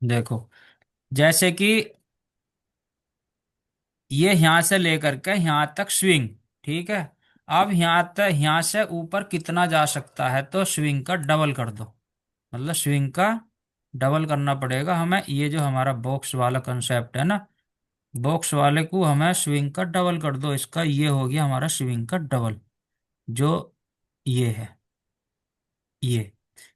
देखो, जैसे कि ये यहां से लेकर के यहां तक स्विंग, ठीक है। अब यहां तक, यहां से ऊपर कितना जा सकता है, तो स्विंग का डबल कर दो। मतलब स्विंग का डबल करना पड़ेगा हमें। ये जो हमारा बॉक्स वाला कंसेप्ट है ना, बॉक्स वाले को हमें स्विंग का डबल कर दो। इसका ये हो गया हमारा स्विंग का डबल, जो ये है, ये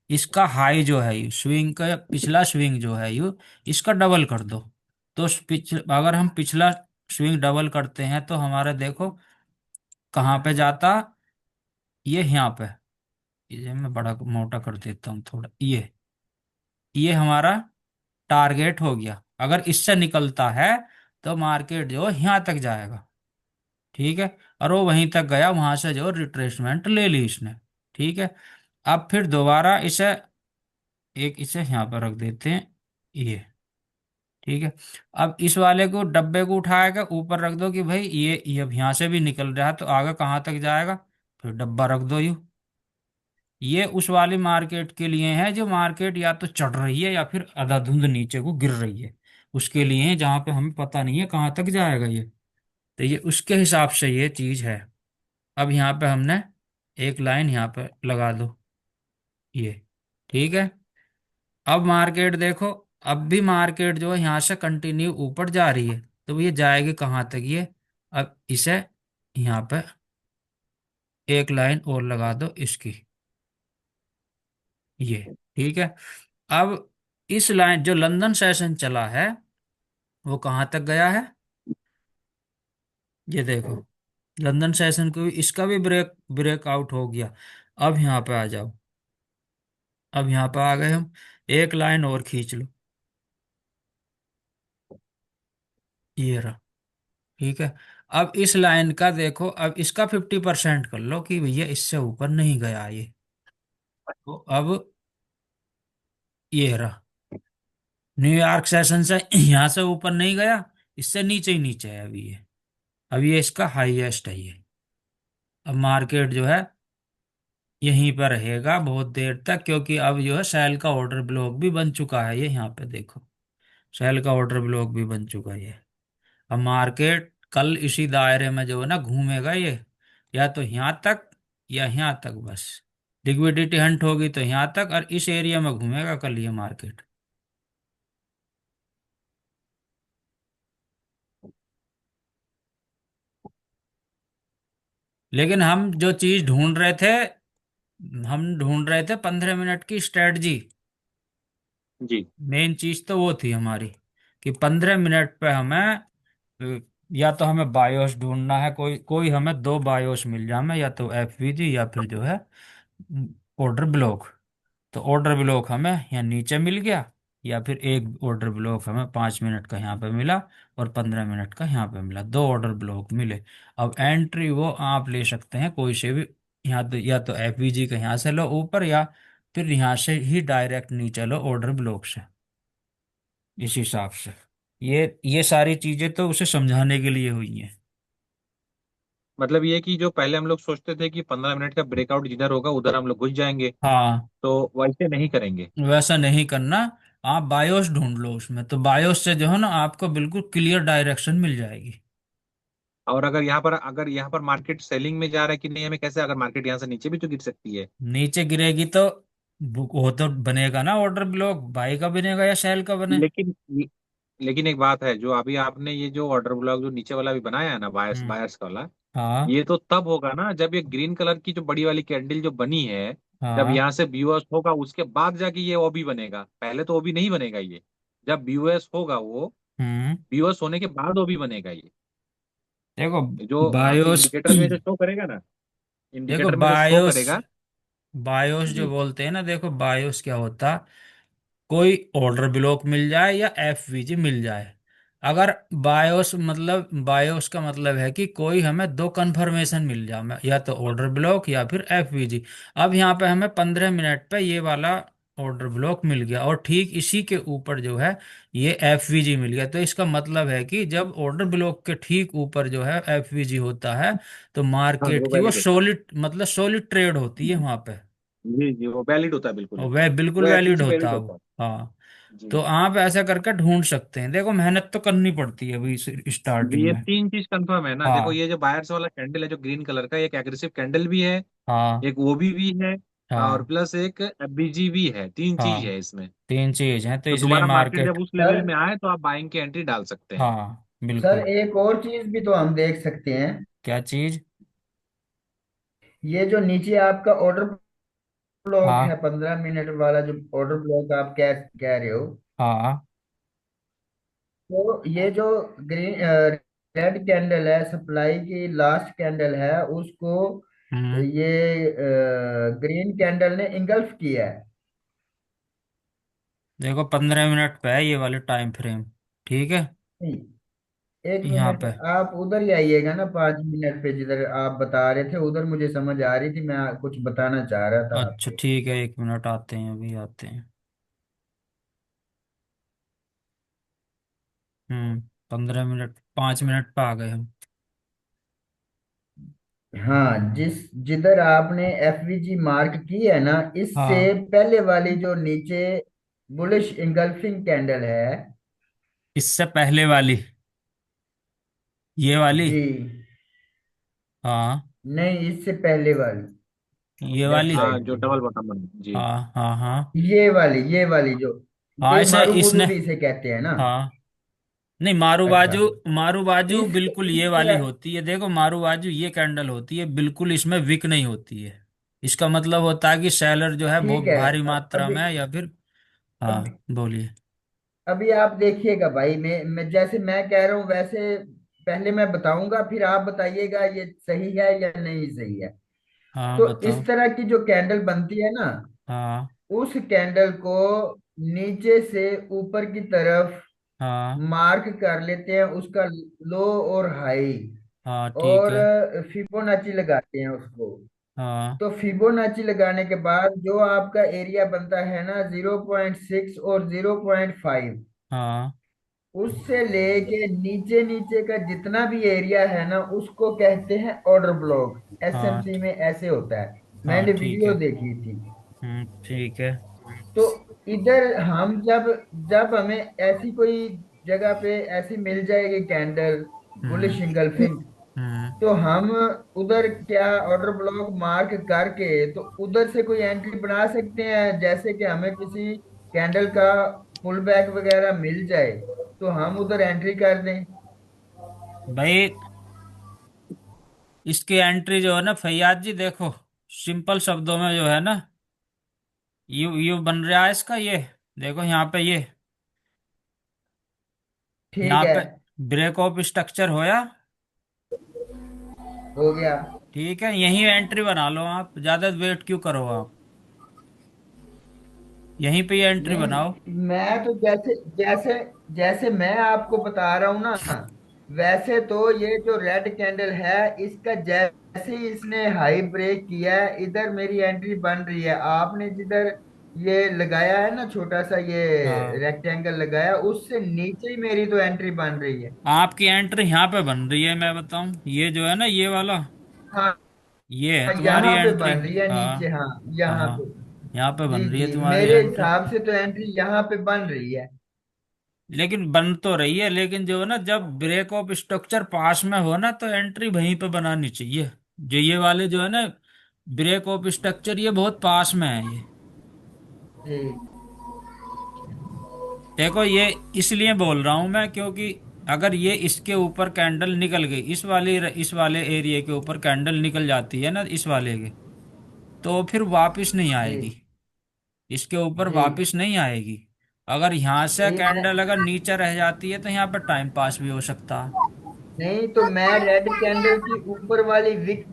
इसका हाई जो है यू स्विंग का पिछला स्विंग जो है यू, इसका डबल कर दो। तो अगर हम पिछला स्विंग डबल करते हैं तो हमारा देखो कहाँ पे जाता, ये यहाँ पे। ये मैं बड़ा मोटा कर देता हूँ थोड़ा, ये हमारा टारगेट हो गया। अगर इससे निकलता है तो मार्केट जो है यहाँ तक जाएगा, ठीक है। और वो वहीं तक गया, वहां से जो रिट्रेसमेंट ले ली इसने, ठीक है। अब फिर दोबारा इसे, एक इसे यहाँ पर रख देते हैं, ये, ठीक है। अब इस वाले को, डब्बे को उठाया के ऊपर रख दो कि भाई ये अब यहाँ से भी निकल रहा है तो आगे कहाँ तक जाएगा, फिर डब्बा रख दो यूं। ये उस वाली मार्केट के लिए है जो मार्केट या तो चढ़ रही है या फिर अंधाधुंध नीचे को गिर रही है, उसके लिए है जहां पे हमें पता नहीं है कहाँ तक जाएगा ये। तो ये उसके हिसाब से ये चीज है। अब यहाँ पे हमने एक लाइन यहाँ पे लगा दो, ये, ठीक है। अब मार्केट देखो, अब भी मार्केट जो है यहाँ से कंटिन्यू ऊपर जा रही है, तो ये जाएगी कहाँ तक ये। अब इसे यहाँ पे एक लाइन और लगा दो इसकी, ये, ठीक है। अब इस लाइन जो लंदन सेशन चला है वो कहाँ तक गया है, ये देखो। लंदन सेशन को भी, इसका भी ब्रेकआउट हो गया। अब यहाँ पे आ जाओ, अब यहाँ पे आ गए हम, एक लाइन और खींच लो, ये रहा, ठीक है। अब इस लाइन का देखो, अब इसका 50% कर लो कि भैया इससे ऊपर नहीं गया ये। तो अब ये रहा, न्यूयॉर्क सेशन से यहाँ से ऊपर नहीं गया, इससे नीचे ही नीचे है अभी ये। अब ये इसका हाईएस्ट है ये। अब मार्केट जो है यहीं पर रहेगा बहुत देर तक, क्योंकि अब जो है सेल का ऑर्डर ब्लॉक भी बन चुका है, ये यहाँ पे देखो, सेल का ऑर्डर ब्लॉक भी बन चुका है ये। अब मार्केट कल इसी दायरे में जो है ना घूमेगा ये, या तो यहाँ तक या यहाँ तक बस। लिक्विडिटी हंट होगी तो यहाँ तक, और इस एरिया में घूमेगा कल ये मार्केट। लेकिन हम जो चीज ढूंढ रहे थे, हम ढूंढ रहे थे 15 मिनट की स्ट्रेटजी। जी। मेन चीज तो वो थी हमारी कि 15 मिनट पे हमें या तो हमें बायोस ढूंढना है, कोई कोई हमें दो बायोस मिल जाए, हमें या तो एफवीजी या फिर जो है ऑर्डर ब्लॉक। तो ऑर्डर ब्लॉक हमें यहाँ नीचे मिल गया, या फिर एक ऑर्डर ब्लॉक हमें 5 मिनट का यहाँ पे मिला और 15 मिनट का यहाँ पे मिला, दो ऑर्डर ब्लॉक मिले। अब एंट्री वो आप ले सकते हैं कोई से भी, यहाँ तो या तो एफवीजी का यहाँ से लो ऊपर, या फिर यहाँ से ही डायरेक्ट नीचे लो ऑर्डर ब्लॉक से, इस हिसाब से। ये सारी चीजें तो उसे समझाने के लिए हुई हैं। मतलब ये कि जो पहले हम लोग सोचते थे कि 15 मिनट का ब्रेकआउट जिधर होगा उधर हम लोग घुस जाएंगे, हाँ, तो वैसे नहीं करेंगे। वैसा नहीं करना। आप बायोस ढूंढ लो उसमें, तो बायोस से जो है ना आपको बिल्कुल क्लियर डायरेक्शन मिल जाएगी। और अगर यहाँ पर मार्केट सेलिंग में जा रहा है कि नहीं, हमें कैसे, अगर मार्केट यहाँ से नीचे भी तो गिर सकती है। नीचे गिरेगी तो वो तो बनेगा ना ऑर्डर ब्लॉक, बाई का बनेगा या सेल का बने। लेकिन लेकिन एक बात है, जो अभी आपने ये जो ऑर्डर ब्लॉक जो नीचे वाला भी बनाया है ना, बायर्स हम्म। बायर्स वाला, हाँ। ये तो तब होगा ना जब ये ग्रीन कलर की जो बड़ी वाली कैंडल जो बनी है, जब हाँ। यहाँ से बीओएस होगा उसके बाद जाके ये ओबी बनेगा, पहले तो ओबी नहीं बनेगा ये। जब बीओएस होगा वो, हम्म। बीओएस होने के बाद ओबी बनेगा ये। देखो जो आपके बायोस इंडिकेटर में जो शो करेगा ना, देखो इंडिकेटर में जो शो बायोस, करेगा। बायोस जो जी। बोलते हैं ना, देखो बायोस क्या होता, कोई ऑर्डर ब्लॉक मिल जाए या एफवीजी मिल जाए। अगर बायोस मतलब, बायोस का मतलब है कि कोई हमें दो कंफर्मेशन मिल जाए, या तो ऑर्डर ब्लॉक या फिर एफवीजी। अब यहाँ पे हमें 15 मिनट पे ये वाला ऑर्डर ब्लॉक मिल गया, और ठीक इसी के ऊपर जो है ये एफवीजी मिल गया। तो इसका मतलब है कि जब ऑर्डर ब्लॉक के ठीक ऊपर जो है एफवीजी होता है, तो हाँ, वो मार्केट की वो वैलिड होता सॉलिड मतलब सॉलिड ट्रेड होती है है। वहां पे। जी जी, वो वैलिड होता है बिल्कुल और एकदम। वह बिल्कुल वो वैलिड एक्यूरेसी होता वैलिड है होता वो। है। हाँ। जी तो आप ऐसा करके ढूंढ सकते हैं, देखो मेहनत तो करनी पड़ती है अभी जी, स्टार्टिंग ये में। तीन चीज कंफर्म है ना। देखो हाँ ये जो बायर्स वाला कैंडल है जो ग्रीन कलर का, एक एग्रेसिव कैंडल भी है, हाँ एक वो भी है, और हाँ प्लस एक एफबीजी भी है। तीन चीज हाँ। है इसमें। तीन चीज हैं तो तो इसलिए दोबारा मार्केट जब मार्केट। उस सर लेवल में आए तो आप बाइंग की एंट्री डाल सकते हैं। हाँ सर बिल्कुल। एक और चीज भी तो हम देख सकते हैं। क्या चीज? ये जो नीचे आपका ऑर्डर ब्लॉक है, हाँ 15 मिनट वाला जो ऑर्डर ब्लॉक आप कह रहे हो, हाँ। तो ये जो ग्रीन रेड कैंडल है, सप्लाई की लास्ट कैंडल है, उसको हम्म। ये ग्रीन कैंडल ने इंगल्फ किया है। देखो 15 मिनट पे है ये वाले टाइम फ्रेम। ठीक है। नहीं, एक यहाँ मिनट, पे। आप उधर ही आइएगा ना, 5 मिनट पे जिधर आप बता रहे थे, उधर मुझे समझ आ रही थी, मैं कुछ बताना चाह रहा था अच्छा आपको। ठीक है, 1 मिनट, आते हैं अभी आते हैं। 15 मिनट, 5 मिनट पे आ गए हम। हाँ, जिधर आपने एफवीजी मार्क की है ना, इससे हाँ। पहले वाली जो नीचे बुलिश इंगल्फिंग कैंडल है। इससे पहले वाली, ये वाली। जी, हाँ। नहीं, इससे पहले वाली, ये लेफ्ट वाली। हाँ, साइड जो की, डबल बटन बना जी। हाँ हाँ हाँ। ये वाली जो, हाँ ये ऐसे मारूबुरु इसने। भी इसे कहते हैं ना। हाँ। नहीं, मारू अच्छा, बाजू। मारू बाजू इस बिल्कुल ये इससे वाली होती है, देखो मारू बाजू ये कैंडल होती है, बिल्कुल इसमें विक नहीं होती है। इसका मतलब होता है कि सेलर जो है बहुत ठीक है। भारी मात्रा अभी में है या फिर। हाँ अभी बोलिए। अभी आप देखिएगा भाई, मैं जैसे मैं कह रहा हूँ वैसे पहले मैं बताऊंगा, फिर आप बताइएगा ये सही है या नहीं सही है। हाँ तो बताओ। इस तरह की जो कैंडल बनती है ना, हाँ उस कैंडल को नीचे से ऊपर की तरफ हाँ मार्क कर लेते हैं, उसका लो और हाई, हाँ ठीक और है। फिबोनाची लगाते हैं उसको। हाँ तो फिबोनाची लगाने के बाद जो आपका एरिया बनता है ना, 0.6 और 0.5, हाँ उससे लेके नीचे नीचे का जितना भी एरिया है ना, उसको कहते हैं ऑर्डर ब्लॉक। हाँ एसएमसी में ऐसे होता है, हाँ मैंने ठीक वीडियो है। देखी थी। ठीक है। तो इधर हम जब जब हमें ऐसी कोई जगह पे ऐसी मिल जाएगी कैंडल हम्म बुलिश इंगल्फिंग, हम्म। तो हम उधर क्या ऑर्डर ब्लॉक मार्क करके तो उधर से कोई एंट्री बना सकते हैं। जैसे कि हमें किसी कैंडल का पुल बैक वगैरह मिल जाए, तो हम उधर एंट्री कर दें। भाई इसकी एंट्री जो है ना फैयाज जी, देखो सिंपल शब्दों में जो है ना, यू बन रहा है इसका ये। देखो यहाँ पे ये, ठीक यहाँ है, पे ब्रेक ऑफ स्ट्रक्चर होया। हो गया। ठीक है, यहीं एंट्री बना लो, आप ज्यादा वेट क्यों करो आप, यहीं पे ये एंट्री बनाओ। नहीं, मैं तो जैसे जैसे जैसे मैं आपको बता रहा हूँ ना, वैसे तो ये जो रेड कैंडल है, इसका जैसे ही इसने हाई ब्रेक किया है, इधर मेरी एंट्री बन रही है। आपने जिधर ये लगाया है ना, छोटा सा ये हाँ। रेक्टेंगल लगाया, उससे नीचे ही मेरी तो एंट्री बन रही है। आपकी एंट्री यहाँ पे बन रही है, मैं बताऊं, ये जो है ना ये वाला, हाँ, ये है तुम्हारी यहाँ पे एंट्री। बन रही है नीचे, हाँ हाँ, यहाँ पे। हाँ। यहाँ पे बन जी रही है जी, तुम्हारी मेरे एंट्री। हिसाब से तो एंट्री यहाँ पे बन रही है। लेकिन बन तो रही है, लेकिन जो है ना जब ब्रेक ऑफ स्ट्रक्चर पास में हो ना तो एंट्री वहीं पे बनानी चाहिए। जो ये वाले जो है ना ब्रेक ऑफ स्ट्रक्चर, ये बहुत पास में है ये। जी, देखो ये इसलिए बोल रहा हूं मैं क्योंकि अगर ये इसके ऊपर कैंडल निकल गई, इस वाले एरिया के ऊपर कैंडल निकल जाती है ना इस वाले के, तो फिर वापस नहीं आएगी, जी, इसके ऊपर जी। वापस नहीं आएगी। अगर यहाँ से नहीं, कैंडल अगर नीचे रह जाती है तो यहाँ पर टाइम पास भी हो सकता है। नहीं, तो मैं रेड कैंडल की ऊपर वाली विक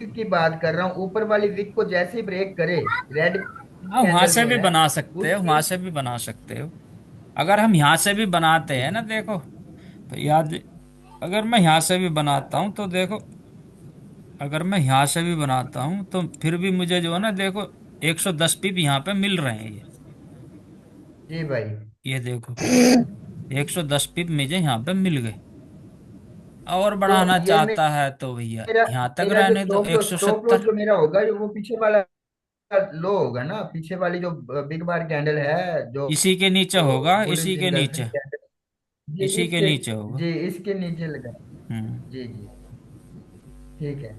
की बात कर रहा हूँ। ऊपर वाली विक को जैसे ही ब्रेक करे, रेड हाँ वहां कैंडल से जो भी है, बना सकते हो, उसके, वहां से भी बना सकते हो। अगर हम यहाँ से भी बनाते हैं ना, देखो तो याद, अगर मैं यहाँ से भी बनाता हूँ तो देखो, अगर मैं यहाँ से भी बनाता हूँ तो फिर भी मुझे जो है ना देखो 110 पीप यहाँ पे मिल रहे हैं जी भाई। ये देखो 110 पीप मुझे यहाँ पे मिल गए। और तो बढ़ाना ये चाहता है तो भैया मेरा यहाँ तक मेरा जो रहने दो स्टॉप लॉस 170। जो मेरा होगा, जो वो पीछे वाला लो होगा ना, पीछे वाली जो बिग बार कैंडल है, जो इसी के नीचे होगा, वुड इसी के इन नीचे, गर्लफ्रेंड कैंडल। जी इसी के इसके, नीचे होगा। जी इसके नीचे लगा। हम्म। जी जी, ठीक है।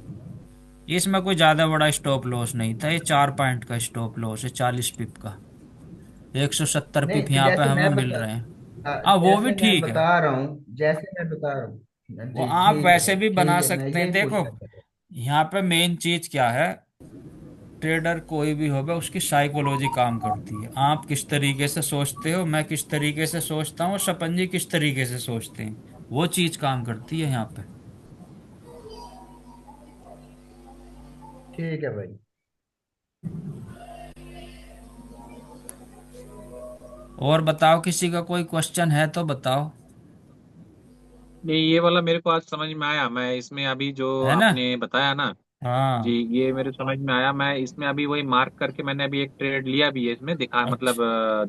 इसमें कोई ज्यादा बड़ा स्टॉप लॉस नहीं था, ये 4 पॉइंट का स्टॉप लॉस है, 40 पिप का। 170 पिप नहीं यहाँ पे जैसे हमें मैं मिल बता रहे हैं। हाँ वो भी जैसे मैं ठीक है। बता रहा हूँ, जैसे मैं बता रहा हूँ, वो जी आप ठीक वैसे है भी बना ठीक है, मैं सकते हैं, यही देखो पूछना चाहता यहाँ पे मेन चीज क्या है, ट्रेडर कोई भी होगा उसकी साइकोलॉजी काम करती है। आप किस तरीके से सोचते हो, मैं किस तरीके से सोचता हूँ, सपन जी किस तरीके से सोचते हैं, वो चीज काम करती है यहाँ पे। ठीक है भाई। और बताओ, किसी का कोई क्वेश्चन है तो बताओ। नहीं, ये वाला मेरे को आज समझ में आया। मैं इसमें अभी जो है ना? आपने बताया ना, जी, हाँ। ये मेरे समझ में आया। मैं इसमें अभी वही मार्क करके मैंने अभी एक ट्रेड लिया भी है इसमें, दिखा अच्छा। मतलब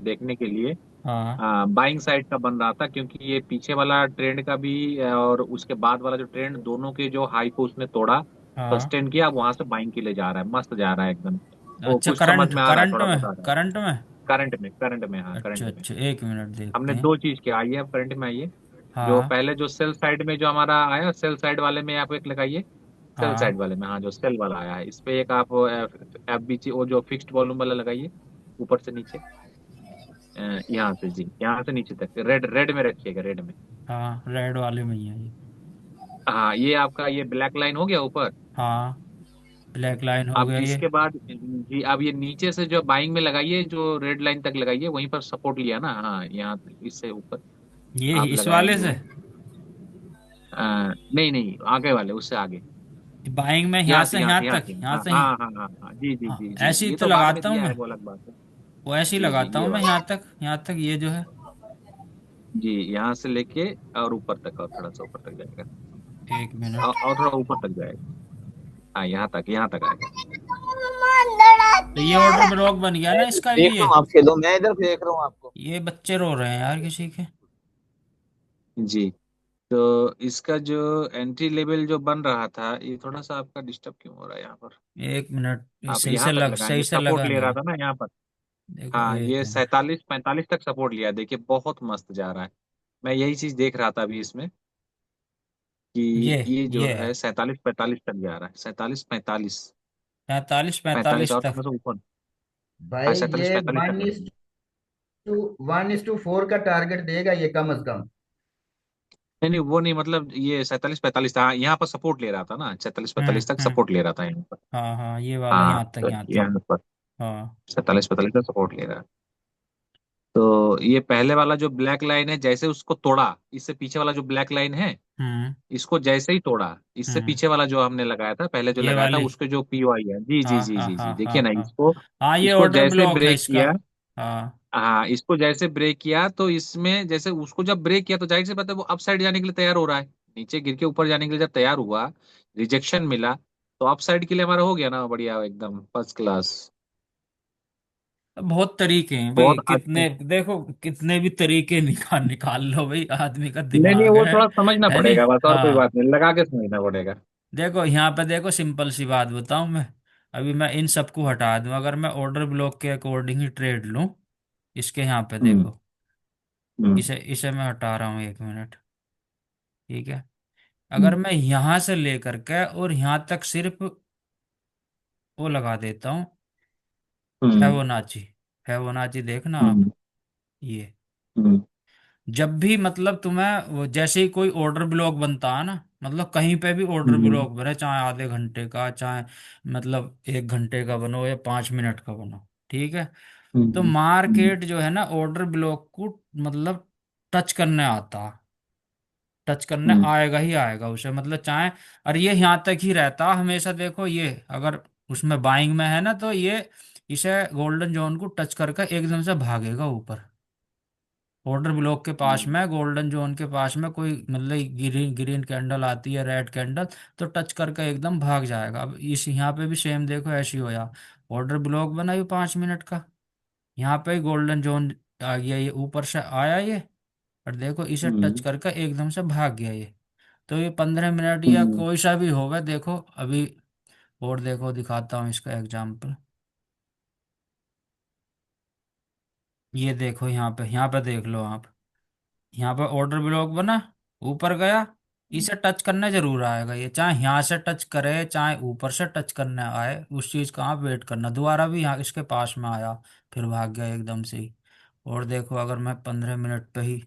देखने के लिए। हाँ बाइंग साइड का बन रहा था, क्योंकि ये पीछे वाला ट्रेंड का भी और उसके बाद वाला जो ट्रेंड, दोनों के जो हाई को उसने तोड़ा, हाँ। सस्टेन किया, अब वहां से बाइंग के लिए जा रहा है, मस्त जा रहा है एकदम। तो अच्छा, कुछ समझ करंट में आ रहा है, करंट थोड़ा में, बता रहा है। करंट में। करंट में, हाँ, अच्छा करंट में। अच्छा, 1 मिनट देखते हमने हैं। दो चीज किया, आइए अब करंट में आइए। जो हाँ पहले जो सेल साइड में जो हमारा आया, सेल साइड वाले में आप एक लगाइए। सेल साइड हाँ वाले में, हाँ, जो सेल वाला आया है, इस पे एक आप एफ बी सी, वो जो फिक्स्ड वॉल्यूम वाला लगाइए, ऊपर से नीचे। यहाँ से, जी, यहाँ से नीचे तक, रेड रेड में रखिएगा, रेड में। हाँ, रेड वाले में ही है ये। हाँ, ये आपका ये ब्लैक लाइन हो गया ऊपर। हाँ, ब्लैक लाइन हो अब गया ये। इसके बाद जी, अब ये नीचे से जो बाइंग में लगाइए, जो रेड लाइन तक लगाइए, वहीं पर सपोर्ट लिया ना, हाँ, यहाँ इससे ऊपर ये आप इस वाले लगाएंगे से। वो। नहीं नहीं, आगे वाले, उससे आगे। बाइंग में यहाँ यहाँ से से, यहाँ यहाँ से, यहाँ तक, से, यहाँ हाँ से हाँ हाँ हाँ हाँ, जी जी हाँ, जी जी, ऐसे ही ये तो तो बाद में लगाता हूँ दिया मैं। है, वो अलग बात है। वो ऐसे ही जी जी, लगाता ये हूँ मैं, वाला, यहाँ तक ये जो है। जी, यहाँ से लेके और ऊपर तक, और थोड़ा सा ऊपर तक जाएगा। 1 मिनट। और थोड़ा ऊपर तक जाएगा। हाँ, यहाँ तक आएगा। तो ये ऑर्डर ब्लॉक बन गया मैं ना इधर इसका देख ये। रहा हूँ, आप खेलो, मैं इधर देख रहा हूँ आपको। ये बच्चे रो रहे हैं यार किसी के। जी, तो इसका जो एंट्री लेवल जो बन रहा था, ये थोड़ा सा आपका डिस्टर्ब क्यों हो रहा है यहाँ पर? 1 मिनट, आप यहाँ तक सही लगाएंगे, से सपोर्ट लगा ले नहीं रहा है। था ना यहाँ पर। देखो हाँ, एक ये मिनट 47 45 तक सपोर्ट लिया, देखिए बहुत मस्त जा रहा है। मैं यही चीज देख रहा था अभी इसमें, कि ये जो ये है है 47 45 तक जा रहा है, 47 45। 45 45 45 और तक। थोड़ा सा ऊपर। हाँ, भाई 47 45 तक लगाएंगे। वन इस टू फोर का टारगेट देगा ये कम से कम। नहीं नहीं, वो नहीं, मतलब ये 47 45 था, हाँ, यहाँ पर सपोर्ट ले रहा था ना, 47 45 तक हम्म। सपोर्ट ले रहा था यहाँ पर। हाँ हाँ, ये वाला हाँ, यहाँ तक, तो यहाँ तक। यहाँ पर हाँ। 47 45 तक सपोर्ट ले रहा है। तो ये पहले वाला जो ब्लैक लाइन है, जैसे उसको तोड़ा, इससे पीछे वाला जो ब्लैक लाइन है, हम्म। इसको जैसे ही तोड़ा, इससे हम्म। पीछे वाला जो हमने लगाया था, पहले जो ये लगाया था, वाली। उसके जो पीओआई है, जी जी हाँ जी हाँ जी हाँ जी, हाँ देखिए ना हाँ। इसको। हाँ, ये इसको ऑर्डर जैसे ब्लॉक है ब्रेक इसका। किया, हाँ। हाँ, इसको जैसे ब्रेक किया, तो इसमें जैसे उसको जब ब्रेक किया, तो जाहिर सी बात है वो अप साइड जाने के लिए तैयार हो रहा है। नीचे गिर के ऊपर जाने के लिए जब तैयार हुआ, रिजेक्शन मिला, तो अप साइड के लिए हमारा हो गया ना, बढ़िया एकदम फर्स्ट क्लास। बहुत तरीके हैं भाई, बहुत अच्छे। कितने देखो, कितने भी तरीके निकाल निकाल लो भाई, आदमी का नहीं नहीं, दिमाग वो थोड़ा समझना है नहीं? पड़ेगा बस, और कोई बात हाँ। नहीं, लगा के समझना पड़ेगा। देखो यहाँ पे, देखो सिंपल सी बात बताऊं मैं। अभी मैं इन सबको हटा दूं, अगर मैं ऑर्डर ब्लॉक के अकॉर्डिंग ही ट्रेड लूं, इसके यहाँ पे हम्म देखो, हम्म इसे इसे मैं हटा रहा हूँ 1 मिनट। ठीक है। अगर हम्म मैं यहाँ से लेकर के और यहाँ तक सिर्फ वो लगा देता हूँ, हम्म फेबोनाची। फेबोनाची देखना आप, हम्म ये हम्म जब भी मतलब तुम्हें जैसे ही कोई ऑर्डर ब्लॉक बनता है ना, मतलब कहीं पे भी ऑर्डर हम्म ब्लॉक बने, चाहे आधे घंटे का, चाहे मतलब 1 घंटे का बनो या 5 मिनट का बनो, ठीक है, तो हम्म हम्म मार्केट जो है ना ऑर्डर ब्लॉक को मतलब टच करने आता, टच करने हम्म आएगा ही आएगा उसे, मतलब चाहे, और ये यहाँ तक ही रहता हमेशा। देखो ये अगर उसमें बाइंग में है ना, तो ये इसे गोल्डन जोन को टच करके एकदम से भागेगा ऊपर। ऑर्डर ब्लॉक के पास हम्म में, गोल्डन जोन के पास में कोई मतलब ग्रीन ग्रीन कैंडल आती है, रेड कैंडल, तो टच करके एकदम भाग जाएगा। अब इस यहाँ पे भी सेम देखो, ऐसी होया, ऑर्डर ब्लॉक बना ये 5 मिनट का, यहाँ पे गोल्डन जोन आ गया, ये ऊपर से आया ये, और देखो इसे टच हम्म करके एकदम से भाग गया ये। तो ये 15 मिनट या हम्म कोई सा भी होगा, देखो अभी, और देखो दिखाता हूँ इसका एग्जाम्पल। ये देखो यहाँ पे देख लो आप। यहाँ पे ऑर्डर ब्लॉक बना, ऊपर गया, इसे टच करने जरूर आएगा ये, चाहे यहाँ से टच करे चाहे ऊपर से टच करने आए, उस चीज का आप वेट करना। दोबारा भी यहाँ इसके पास में आया, फिर भाग गया एकदम से ही। और देखो अगर मैं 15 मिनट पे ही,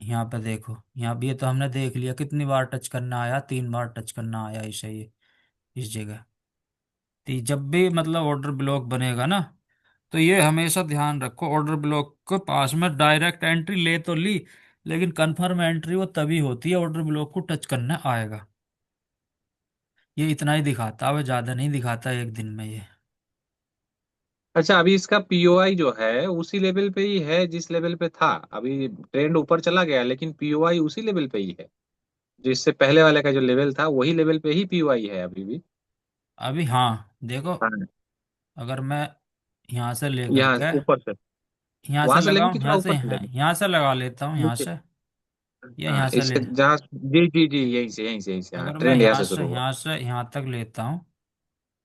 यहाँ पे देखो, यहाँ भी ये तो हमने देख लिया कितनी बार टच करना आया, 3 बार टच करना आया इसे ये, इस जगह। तो जब भी मतलब ऑर्डर ब्लॉक बनेगा ना, तो ये हमेशा ध्यान रखो, ऑर्डर ब्लॉक के पास में डायरेक्ट एंट्री ले तो ली, लेकिन कंफर्म एंट्री वो तभी होती है ऑर्डर ब्लॉक को टच करने आएगा। ये इतना ही दिखाता है, वो ज्यादा नहीं दिखाता एक दिन में ये। अच्छा, अभी इसका पीओआई जो है उसी लेवल पे ही है जिस लेवल पे था। अभी ट्रेंड ऊपर चला गया लेकिन पीओआई उसी लेवल पे ही है। जो इससे पहले वाले का जो लेवल था वही लेवल पे ही पीओआई है अभी भी। अभी हाँ देखो, हाँ, अगर मैं यहाँ से लेकर यहाँ के, ऊपर से, यहाँ से वहां से लेंगे लगाऊं, कि थोड़ा यहाँ से, ऊपर से हाँ लेंगे? यहाँ से लगा लेता हूँ, यहाँ नीचे। से, या हाँ, यहाँ से ले। इसके जहाँ, जी जी जी, यहीं से हाँ, अगर मैं ट्रेंड यहाँ से शुरू हुआ। यहाँ से यहाँ तक लेता हूँ,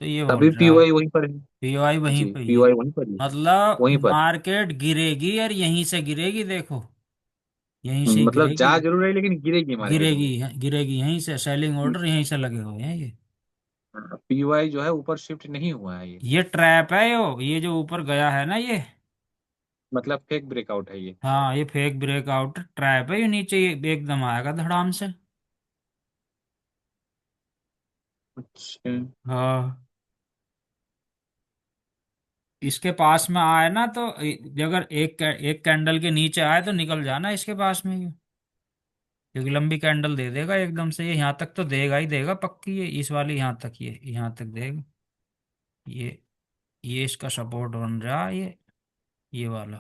तो ये तभी बोल रहा है पीओआई वहीं पर है। पीओआई वहीं जी, पे ही है। पीओआई वहीं पर ही है, मतलब वहीं पर। मार्केट गिरेगी और यहीं से गिरेगी, देखो यहीं से ही मतलब गिरेगी। जा जरूर रही लेकिन गिरेगी मार्केट गिरेगी, में। गिरेगी यहीं से, सेलिंग ऑर्डर यहीं से लगे हुए हैं ये। पीओआई जो है ऊपर शिफ्ट नहीं हुआ है ये। ये ट्रैप है यो, ये जो ऊपर गया है ना ये। मतलब फेक ब्रेकआउट है ये। हाँ ये फेक ब्रेकआउट ट्रैप है, ये नीचे ये एकदम आएगा धड़ाम से। अच्छा। हाँ, इसके पास में आए ना तो अगर एक कैंडल के नीचे आए तो निकल जाना इसके पास में ये, क्योंकि लंबी कैंडल दे देगा एकदम से ये, यहाँ तक तो देगा ही देगा पक्की, ये इस वाली यहाँ तक, ये यहाँ तक देगा ये। ये इसका सपोर्ट बन रहा है ये वाला,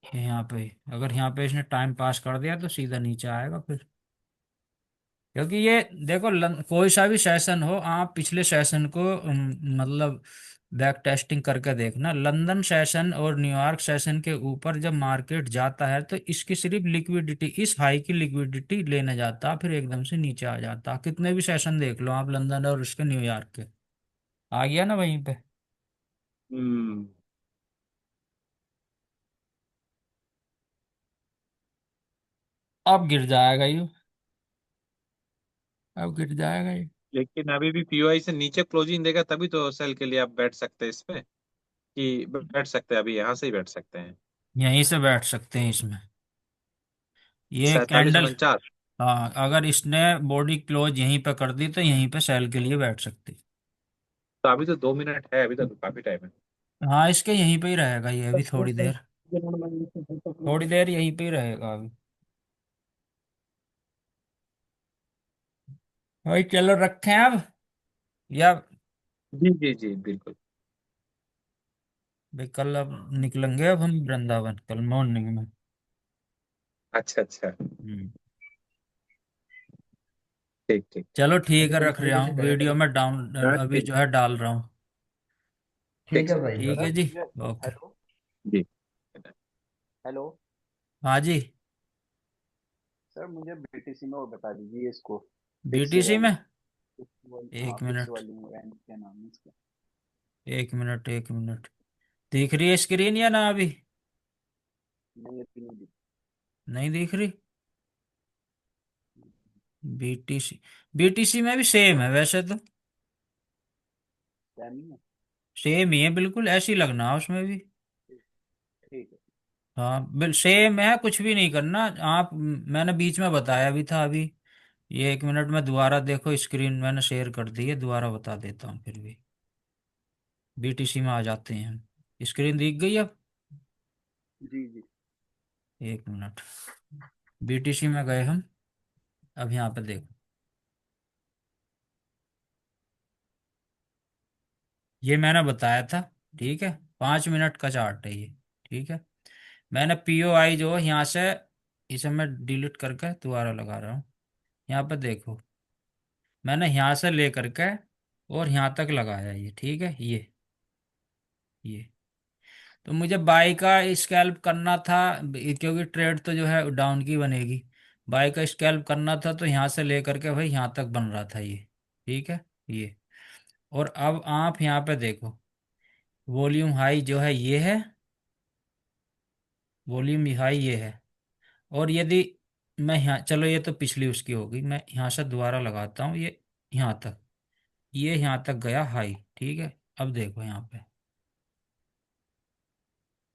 ये यहाँ पे। अगर यहाँ पे इसने टाइम पास कर दिया तो सीधा नीचे आएगा फिर। क्योंकि ये देखो कोई सा भी सेशन हो, आप पिछले सेशन को मतलब बैक टेस्टिंग करके देखना, लंदन सेशन और न्यूयॉर्क सेशन के ऊपर जब मार्केट जाता है तो इसकी सिर्फ लिक्विडिटी, इस हाई की लिक्विडिटी लेने जाता, फिर एकदम से नीचे आ जाता। कितने भी सेशन देख लो आप लंदन और उसके न्यूयॉर्क के, आ गया ना वहीं पे। हम्म। अब गिर जाएगा ये, अब गिर जाएगा ये। लेकिन अभी भी पीओआई से नीचे क्लोजिंग देगा तभी तो सेल के लिए आप बैठ सकते हैं इस पे, कि बैठ सकते हैं, अभी यहाँ से ही बैठ सकते हैं। यहीं से बैठ सकते हैं इसमें, ये 47 कैंडल। 49। हाँ अगर इसने बॉडी क्लोज यहीं पे कर दी तो यहीं पे सेल के लिए बैठ सकती। तो अभी तो 2 मिनट है, अभी तो काफी टाइम है। हाँ इसके यहीं पे ही रहेगा ये अभी थोड़ी देर, थोड़ी देर यहीं पे ही रहेगा अभी। भाई चलो रखें अब, या जी जी जी बिल्कुल। भाई कल अब निकलेंगे, अब हम वृंदावन कल मॉर्निंग में। अच्छा अच्छा। हम्म। ठीक ठीक। चलो ठीक अभी है, कल रख 9 रहा बजे हूँ करेंगे वीडियो ना? में डाउन, हाँ अभी ठीक। जो है डाल रहा हूँ। ठीक ठीक है सर। भाई। ठीक है सर जी। मुझे, ओके। हेलो, जी। हेलो। हाँ जी। सर मुझे बीटीसी में वो बता दीजिए इसको, फिक्स बीटीसी में, वैल्यू। हाँ, एक फिक्स मिनट, वैल्यू एंड क्या नाम है इसका? एक मिनट, एक मिनट। दिख रही है स्क्रीन या ना अभी? नहीं, अभी नहीं दिख नहीं दिख रही। बीटीसी, बीटीसी में भी सेम है वैसे तो, रहा, नहीं है। सेम ही है बिल्कुल, ऐसी लगना उसमें भी। ठीक, ठीक है। हाँ बिल सेम है, कुछ भी नहीं करना आप, मैंने बीच में बताया भी था अभी। ये एक मिनट में दोबारा देखो, स्क्रीन मैंने शेयर कर दी है, दोबारा बता देता हूँ फिर भी। बीटीसी में आ जाते हैं हम, स्क्रीन दिख गई अब। जी जी। एक मिनट, बीटीसी में गए हम, अब यहाँ पे देखो, ये मैंने बताया था, ठीक है, 5 मिनट का चार्ट है ये, ठीक है। मैंने पीओआई जो है यहाँ से, इसे मैं डिलीट करके दोबारा लगा रहा हूँ। यहाँ पे देखो, मैंने यहाँ से ले करके और यहाँ तक लगाया ये, ठीक है, ये तो मुझे बाई का स्कैल्प करना था, क्योंकि ट्रेड तो जो है डाउन की बनेगी। बाई का स्कैल्प करना था तो यहाँ से ले करके भाई यहाँ तक बन रहा था ये, ठीक है ये। और अब आप यहाँ पे देखो, वॉल्यूम हाई जो है ये है, वॉल्यूम हाई ये है। और यदि मैं यहाँ, चलो ये तो पिछली उसकी होगी, मैं यहाँ से दोबारा लगाता हूँ ये यहाँ तक, ये यहाँ तक गया हाई, ठीक है। अब देखो यहाँ पे,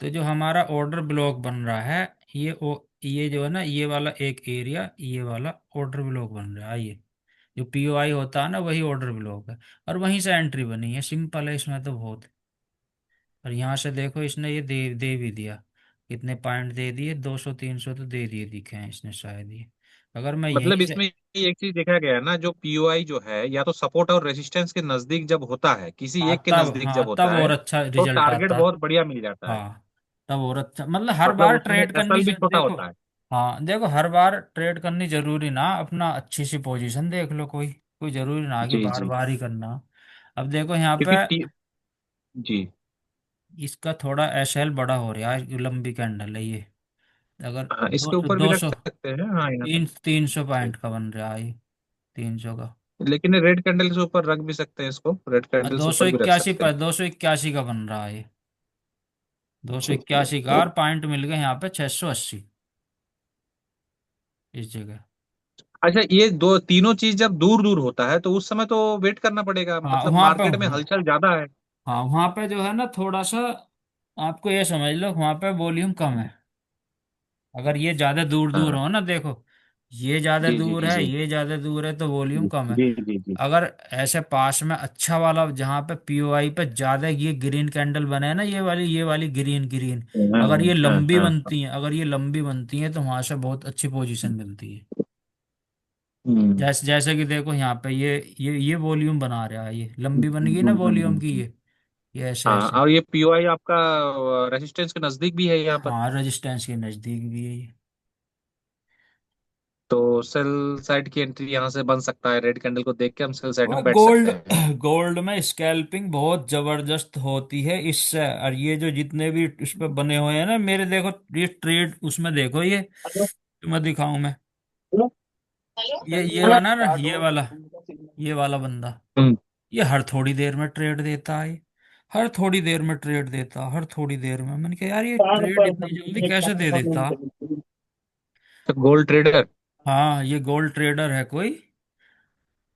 तो जो हमारा ऑर्डर ब्लॉक बन रहा है, ये जो है ना, ये वाला एक एरिया, ये वाला ऑर्डर ब्लॉक बन रहा है, ये जो पीओआई होता है ना, वही ऑर्डर ब्लॉक है। और वहीं से एंट्री बनी है, सिंपल है इसमें तो बहुत। और यहाँ से देखो, इसने ये दे दे भी दिया, कितने पॉइंट दे दिए, 200 300 तो दे दिए दिखे हैं इसने शायद ये। अगर मैं मतलब यहीं से, इसमें एक चीज देखा गया है ना, जो पीओआई जो है या तो सपोर्ट और रेजिस्टेंस के नजदीक जब होता है, किसी हाँ एक के तब, नजदीक जब हाँ तब होता और है, अच्छा तो रिजल्ट टारगेट आता है। बहुत बढ़िया मिल जाता है। हाँ तब और अच्छा, मतलब हर मतलब बार उसमें ट्रेड करनी एसएल भी छोटा देखो, होता है। हाँ देखो हर बार ट्रेड करनी जरूरी ना, अपना अच्छी सी पोजीशन देख लो, कोई कोई जरूरी ना कि जी बार जी। बार ही करना। अब देखो यहाँ क्योंकि पे, जी। इसका थोड़ा एसएल बड़ा हो रहा है, लंबी कैंडल है ये। अगर हाँ, इसके दो ऊपर भी दो रख सौ सकते हैं, हाँ यहाँ तीन 300 से। पॉइंट का बन रहा है ये, 300 का। लेकिन रेड कैंडल से ऊपर रख भी सकते हैं इसको, रेड और कैंडल दो से सौ ऊपर भी रख इक्यासी सकते पर हैं। 281 का बन रहा है ये, दो सौ अच्छा। इक्यासी का, और पॉइंट मिल गए यहाँ पे 680 इस जगह। अच्छा, ये दो तीनों चीज जब दूर दूर होता है तो उस समय तो वेट करना पड़ेगा, हाँ मतलब वहाँ पे, मार्केट में हलचल ज्यादा है। हाँ वहाँ पे जो है ना थोड़ा सा, आपको ये समझ लो वहाँ पे वॉल्यूम कम है। अगर ये ज्यादा दूर दूर हाँ हो ना, देखो ये ज्यादा जी जी दूर जी है, जी ये ज्यादा दूर है, तो वॉल्यूम कम है। जी जी जी। अगर ऐसे पास में अच्छा वाला, जहाँ पे पीओआई पे ज्यादा ये ग्रीन कैंडल बने हैं ना, ये वाली ग्रीन ग्रीन, हाँ अगर ये हाँ लंबी हाँ। बनती हैं, अगर ये लंबी बनती हैं तो वहां से बहुत अच्छी पोजीशन मिलती है। हम्म जैसे जैसे कि देखो यहाँ पे ये वॉल्यूम बना रहा है, ये लंबी बन गई ना वॉल्यूम की, हम्म। ये ऐसे हाँ, ऐसे। और ये पीओआई आपका रेजिस्टेंस के नजदीक भी है यहाँ पर। हाँ रेजिस्टेंस के नजदीक भी है ये। तो सेल साइड की एंट्री यहाँ से बन सकता है, रेड कैंडल को देख के हम सेल साइड और में बैठ गोल्ड, सकते हैं। गोल्ड में स्कैल्पिंग बहुत जबरदस्त होती है इससे। और ये जो जितने भी उस पे बने हुए हैं ना मेरे, देखो ये ट्रेड उसमें देखो, ये तुम्हें दिखाऊं मैं, ये सर ये वाला ना, स्टार्ट ये और वाला, एंड का सिग्नल। ये वाला बंदा, हम्म। ये हर थोड़ी देर में ट्रेड देता है, हर थोड़ी देर में ट्रेड देता, हर थोड़ी देर में। मैंने कहा यार ये ट्रेड इतनी जल्दी कैसे दे देता। तो गोल्ड ट्रेडर। हाँ ये गोल्ड ट्रेडर है कोई।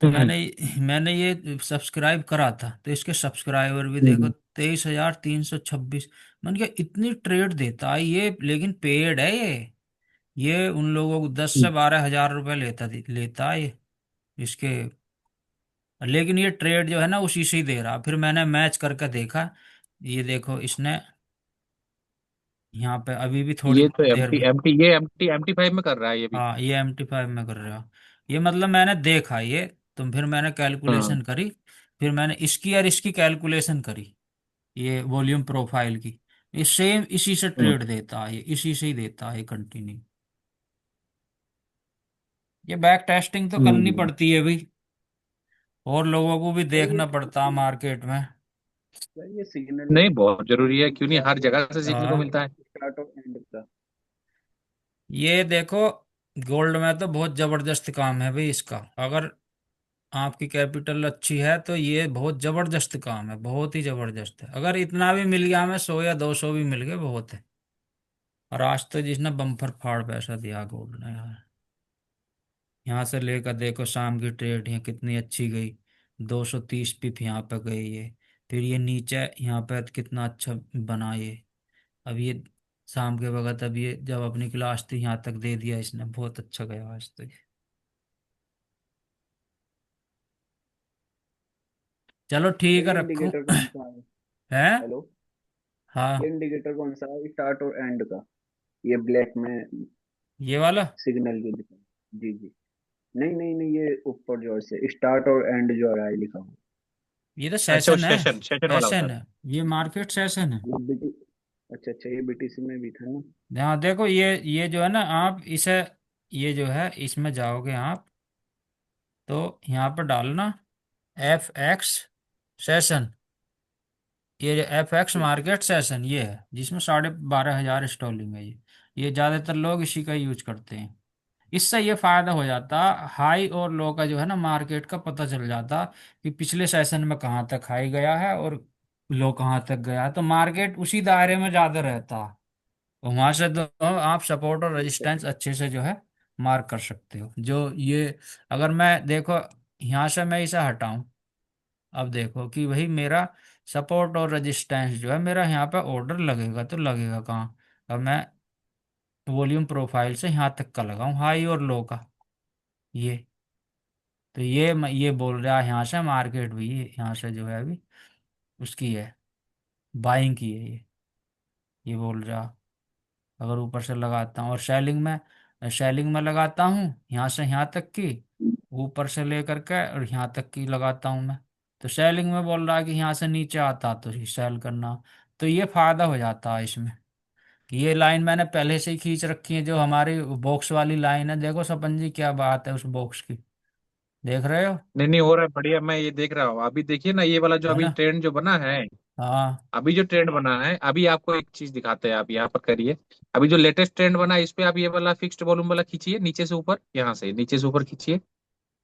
तो हम्म मैंने मैंने ये सब्सक्राइब करा था, तो इसके सब्सक्राइबर भी देखो हम्म 23,326। मैंने कहा इतनी ट्रेड देता है ये, लेकिन पेड है ये उन लोगों को 10 से 12 हजार रुपए लेता है ये इसके। लेकिन ये ट्रेड जो है ना उसी से ही दे रहा। फिर मैंने मैच करके देखा, ये देखो इसने यहाँ पे अभी भी थोड़ी ये तो देर एमटी में, एमटी ये एमटी 5 में कर रहा है ये भी। हाँ ये MT5 में कर रहा। ये मतलब मैंने देखा ये, तो फिर मैंने हाँ। कैलकुलेशन करी, फिर मैंने इसकी और इसकी कैलकुलेशन करी, ये वॉल्यूम प्रोफाइल की। ये सेम इसी से हम्म। ट्रेड देता है, ये इसी से ही देता है कंटिन्यू। ये बैक टेस्टिंग तो करनी हम्म। पड़ती है भाई, और लोगों को भी सर देखना पड़ता है मार्केट में। ये सिग्नल नहीं, बहुत जरूरी है, क्यों नहीं, क्या हर है जगह से सीखने को हाँ मिलता है। स्टार्ट और एंड का। ये देखो, गोल्ड में तो बहुत जबरदस्त काम है भाई इसका। अगर आपकी कैपिटल अच्छी है तो ये बहुत जबरदस्त काम है, बहुत ही जबरदस्त है। अगर इतना भी मिल गया हमें, 100 या 200 भी मिल गए बहुत है। और आज तो जिसने बम्पर फाड़ पैसा दिया गोल्ड ने यार, यहाँ से लेकर देखो शाम की ट्रेड यहाँ कितनी अच्छी गई, 230 पिप यहाँ पे गई ये। फिर ये नीचे यहाँ पे कितना अच्छा बना ये। अब ये शाम के वक्त, अब ये जब अपनी क्लास थी यहाँ तक दे दिया इसने, बहुत अच्छा गया आज तक। चलो ठीक सर है, ये रखूं। इंडिकेटर कौन सा है? है, हेलो। ये हाँ इंडिकेटर कौन सा है, स्टार्ट और एंड का? ये ब्लैक में ये वाला, सिग्नल जो दिखा। जी जी। नहीं नहीं नहीं, ये ऊपर जो है स्टार्ट और एंड जो है लिखा हुआ। ये तो अच्छा, वो सेशन है, सेशन सेशन वाला होता सेशन है। है, ये मार्केट सेशन है। ये बीटी अच्छा अच्छा, ये बीटीसी में भी था ना। यहाँ देखो ये जो है ना, आप इसे, ये जो है इसमें जाओगे आप, तो यहाँ पर डालना FX सेशन, ये FX ठीक है। मार्केट सेशन ये है, जिसमें 12,500 स्टॉलिंग है ये ज्यादातर लोग इसी का यूज करते हैं। इससे ये फायदा हो जाता, हाई और लो का जो है ना मार्केट का पता चल जाता, कि पिछले सेशन में कहाँ तक हाई गया है और लो कहाँ तक गया है, तो मार्केट उसी दायरे में ज्यादा रहता। वहां से तो आप सपोर्ट और रेजिस्टेंस अच्छे से जो है मार्क कर सकते हो। जो ये, अगर मैं देखो यहाँ से मैं इसे हटाऊं, अब देखो कि भाई मेरा सपोर्ट और रेजिस्टेंस जो है मेरा यहाँ पे ऑर्डर लगेगा तो लगेगा कहाँ। अब मैं वॉल्यूम प्रोफाइल से यहाँ तक का लगाऊं हाई और लो का, ये तो ये बोल रहा है यहाँ से मार्केट भी यहाँ से जो है अभी उसकी है, बाइंग की है ये बोल रहा। अगर ऊपर से लगाता हूँ और सेलिंग में लगाता हूँ यहाँ से यहाँ तक की, ऊपर से लेकर के और यहाँ तक की लगाता हूँ मैं, तो सेलिंग में बोल रहा है कि यहाँ से नीचे आता तो ही सेल करना। तो ये फायदा हो जाता है इसमें कि ये लाइन मैंने पहले से ही खींच रखी है, जो हमारी बॉक्स वाली लाइन है। देखो सपन जी क्या बात है उस बॉक्स की, देख रहे हो, नहीं नहीं, हो रहा है बढ़िया, मैं ये देख रहा हूँ। अभी देखिए ना, ये वाला जो है अभी ना। ट्रेंड जो बना है, हाँ। अभी जो ट्रेंड बना है, अभी आपको एक चीज दिखाते हैं, आप यहाँ पर करिए। अभी जो लेटेस्ट ट्रेंड बना है, इस पे आप ये वाला फिक्स्ड वॉल्यूम वाला खींचिए नीचे से ऊपर, यहाँ से नीचे से ऊपर खींचिए।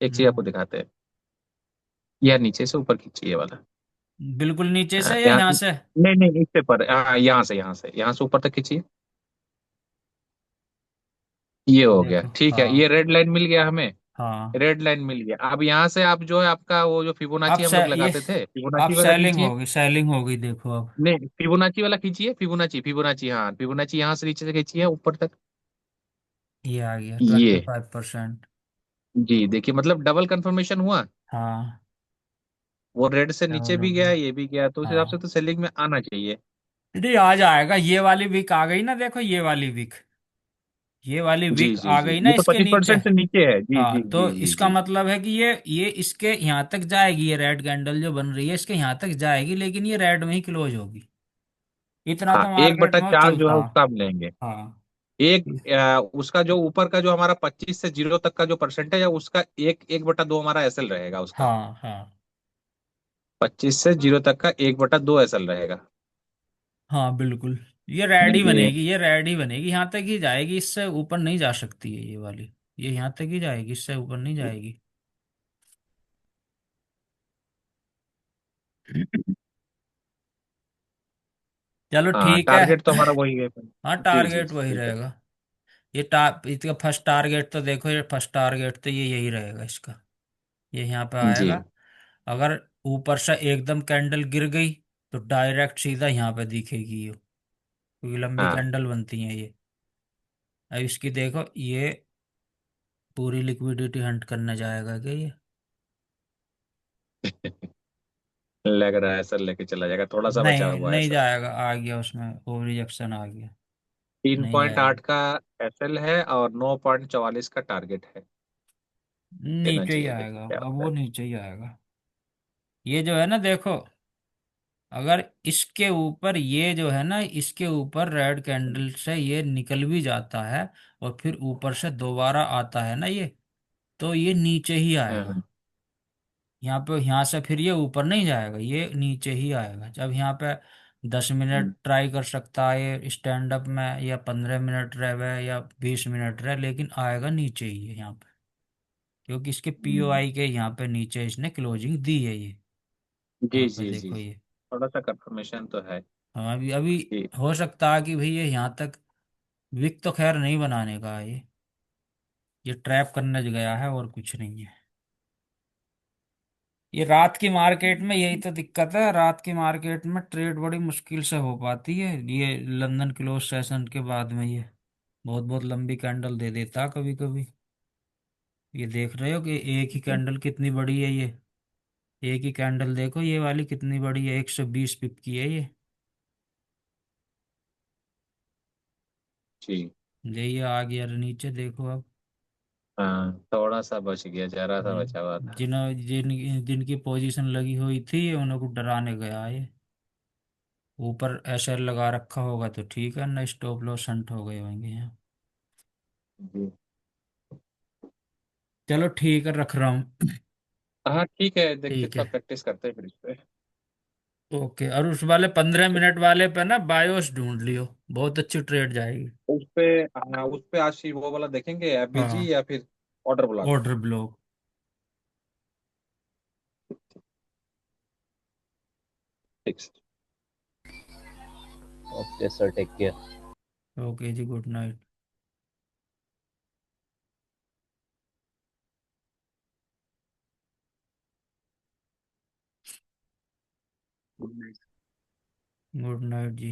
एक चीज आपको हम्म, दिखाते हैं, यह नीचे से ऊपर खींचिए ये वाला। बिल्कुल नीचे हाँ, से या यहाँ यहाँ से, से। नहीं नहीं, इससे पर, हाँ, यहाँ से ऊपर तक खींचिए। ये हो गया, देखो ठीक है, ये हाँ। रेड लाइन मिल गया हमें। हाँ रेड लाइन मिल गया। अब यहाँ से आप जो है आपका वो जो अब फिबोनाची हम लोग ये लगाते थे, अब फिबोनाची वाला सेलिंग खींचिए। होगी, सेलिंग होगी देखो अब। नहीं, फिबोनाची वाला खींचिए, फिबोनाची फिबोनाची, हाँ फिबोनाची यहाँ से नीचे से खींचिए ऊपर तक। ये आ गया ये, 25%। जी देखिए, मतलब डबल कंफर्मेशन हुआ। हाँ वो रेड से नीचे डबल हो भी गया, गया। ये भी गया, तो उस हिसाब से हाँ तो सेलिंग में आना चाहिए। नहीं आ जाएगा, ये वाली विक आ गई ना, देखो ये वाली विक, ये वाली जी विक जी आ जी, गई ना ये तो इसके नीचे। 25% से नीचे है। जी हाँ जी तो जी जी इसका जी। मतलब है कि ये इसके यहाँ तक जाएगी, ये रेड कैंडल जो बन रही है इसके यहाँ तक जाएगी, लेकिन ये रेड में ही क्लोज होगी। इतना हाँ, तो एक मार्केट बटा में चार जो चलता। है उसका हम लेंगे। हाँ एक, उसका जो ऊपर का जो हमारा 25 से 0 तक का जो परसेंटेज है, उसका एक एक बटा दो हमारा एसएल रहेगा उसका। हाँ हाँ 25 से 0 तक का 1/2 एसएल रहेगा। हाँ बिल्कुल। ये रेड ही ये, बनेगी, ये रेड ही बनेगी, यहाँ तक ही जाएगी, इससे ऊपर नहीं जा सकती है ये वाली। ये यहाँ तक ही जाएगी, इससे ऊपर नहीं जाएगी। चलो हाँ, ठीक है। टारगेट तो हमारा वही है। हाँ जी जी टारगेट जी, वही ठीक है। रहेगा। इसका फर्स्ट टारगेट तो देखो, ये फर्स्ट टारगेट तो ये यही रहेगा इसका, ये यहाँ पे जी। आएगा। अगर ऊपर से एकदम कैंडल गिर गई तो डायरेक्ट सीधा यहाँ पे दिखेगी ये, क्योंकि लंबी हाँ। कैंडल बनती हैं ये। अब इसकी देखो, ये पूरी लिक्विडिटी हंट करने जाएगा क्या ये। लग रहा है सर लेके चला जाएगा, थोड़ा सा बचा नहीं हुआ है नहीं सर। जाएगा, आ गया उसमें वो रिजेक्शन आ गया। तीन नहीं पॉइंट जाएगा, आठ का एसएल है और 9.44 का टारगेट है। देना नीचे ही चाहिए, आएगा, देखिए क्या अब होता वो है। नीचे ही आएगा। ये जो है ना देखो, अगर इसके ऊपर ये जो है ना, इसके ऊपर रेड कैंडल से ये निकल भी जाता है और फिर ऊपर से दोबारा आता है ना ये, तो ये नीचे ही आएगा। हाँ, यहाँ पे यहाँ से फिर ये ऊपर नहीं जाएगा, ये नीचे ही आएगा। जब यहाँ पे 10 मिनट ट्राई कर सकता है ये स्टैंड अप में, या 15 मिनट रहे या 20 मिनट रहे, लेकिन आएगा नीचे ही है यहाँ पे, क्योंकि इसके पीओआई के यहाँ पे नीचे इसने क्लोजिंग दी है ये। जी यहाँ पे जी जी, देखो ये। थोड़ा सा कंफर्मेशन तो है। हाँ अभी अभी कि हो सकता है कि भाई ये यहाँ तक विक तो खैर नहीं बनाने का है ये ट्रैप करने गया है और कुछ नहीं है। ये रात की मार्केट में यही तो दिक्कत है, रात की मार्केट में ट्रेड बड़ी मुश्किल से हो पाती है, ये लंदन क्लोज सेशन के बाद में ये बहुत बहुत लंबी कैंडल दे देता कभी कभी। ये देख रहे हो कि एक ही कैंडल कितनी बड़ी है ये, एक ही कैंडल देखो ये वाली कितनी बड़ी है, 120 पिप की है ये। जी, ये आ गया नीचे देखो अब। हाँ, थोड़ा सा बच गया, जरा सा बचा हुआ था। जिनकी पोजीशन लगी हुई थी उनको डराने गया ये। ऊपर एसएल लगा रखा होगा तो ठीक है, ना स्टॉप लॉस हंट हो गए होंगे यहाँ। जी। चलो ठीक है, रख रहा हूँ। हाँ ठीक है, देखते ठीक थोड़ा है। प्रैक्टिस करते हैं फिर इस पे। ओके, और उस वाले 15 मिनट वाले पे ना बायोस ढूंढ लियो, बहुत अच्छी ट्रेड जाएगी। उस पे, हाँ उस पे आज वो वाला देखेंगे, हाँ एफबीजी या फिर ऑर्डर ब्लॉक। Order block. ठीक। Okay sir, take care. Okay जी, good night. Good night. Good night जी।